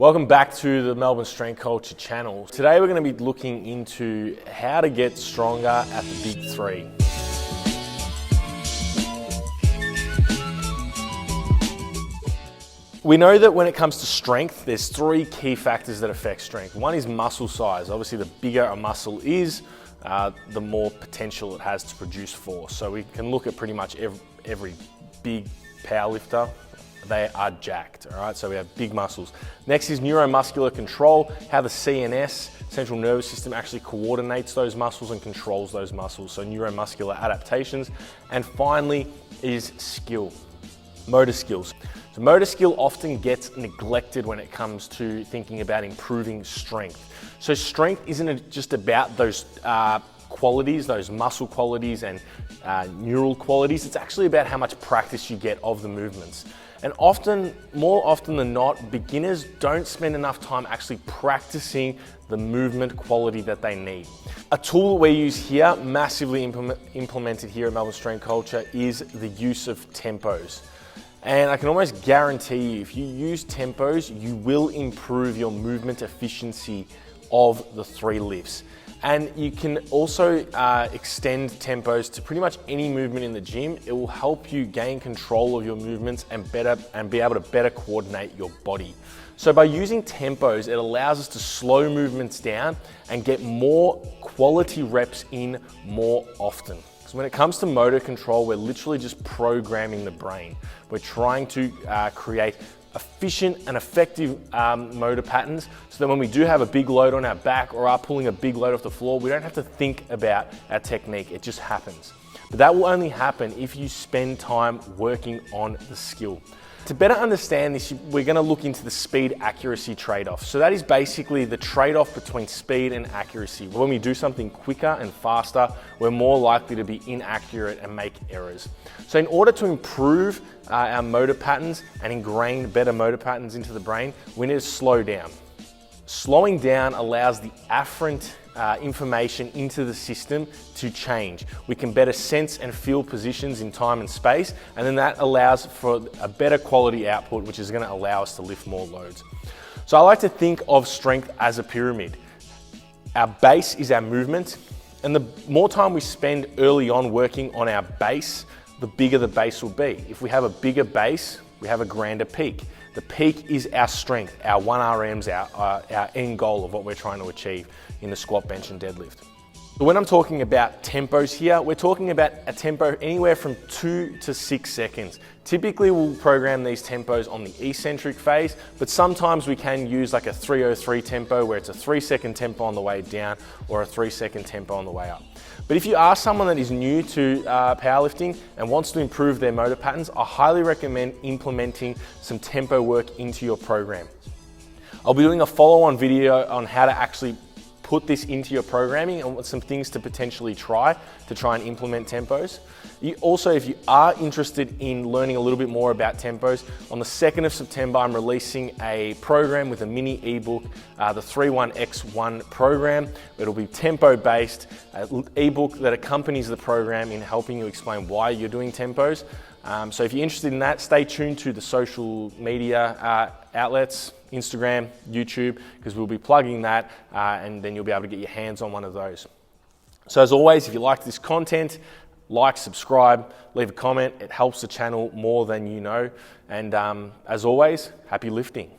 Welcome back to the Melbourne Strength Culture channel. Today we're going to be looking into how to get stronger at the big three. We know that when it comes to strength, there's three key factors that affect strength. One is muscle size. Obviously, the bigger a muscle is, the more potential it has to produce force. So we can look at pretty much every big powerlifter. They are jacked, all right? So we have big muscles. Next is neuromuscular control, how the CNS, central nervous system, actually coordinates those muscles and controls those muscles. So neuromuscular adaptations. And finally is skill, motor skills. So motor skill often gets neglected when it comes to thinking about improving strength. So strength isn't just about those qualities, those muscle qualities and neural qualities. It's actually about how much practice you get of the movements. And more often than not, beginners don't spend enough time actually practicing the movement quality that they need. A tool that we use here, massively implemented here at Melbourne Strength Culture, is the use of tempos. And I can almost guarantee you, if you use tempos, you will improve your movement efficiency of the three lifts. And you can also extend tempos to pretty much any movement in the gym. It will help you gain control of your movements and be able to better coordinate your body. So by using tempos, it allows us to slow movements down and get more quality reps in more often. So when it comes to motor control, we're literally just programming the brain. We're trying to create efficient and effective motor patterns so that when we do have a big load on our back or are pulling a big load off the floor, we don't have to think about our technique, it just happens. But that will only happen if you spend time working on the skill. To better understand this, we're going to look into the speed accuracy trade-off. So that is basically the trade-off between speed and accuracy. When we do something quicker and faster, we're more likely to be inaccurate and make errors. So in order to improve our motor patterns and ingrain better motor patterns into the brain, we need to slow down. Slowing down allows the afferent information into the system to change. We can better sense and feel positions in time and space, and then that allows for a better quality output, which is going to allow us to lift more loads. So I like to think of strength as a pyramid. Our base is our movement, and the more time we spend early on working on our base, the bigger the base will be. If we have a bigger base, we have a grander peak. The peak is our strength, our 1RMs, our end goal of what we're trying to achieve in the squat, bench, and deadlift. So when I'm talking about tempos here, we're talking about a tempo anywhere from 2 to 6 seconds. Typically, we'll program these tempos on the eccentric phase, but sometimes we can use like a 303 tempo where it's a 3-second tempo on the way down or a 3-second tempo on the way up. But if you are someone that is new to powerlifting and wants to improve their motor patterns, I highly recommend implementing some tempo work into your program. I'll be doing a follow-on video on how to actually put this into your programming and some things to potentially try and implement tempos. Also, if you are interested in learning a little bit more about tempos, on the 2nd of September, I'm releasing a program with a mini ebook, the 31x1 program. It'll be tempo-based, an ebook that accompanies the program in helping you explain why you're doing tempos. So if you're interested in that, stay tuned to the social media outlets, Instagram, YouTube, because we'll be plugging that and then you'll be able to get your hands on one of those. So as always, if you like this content, like, subscribe, leave a comment. It helps the channel more than you know. And as always, happy lifting.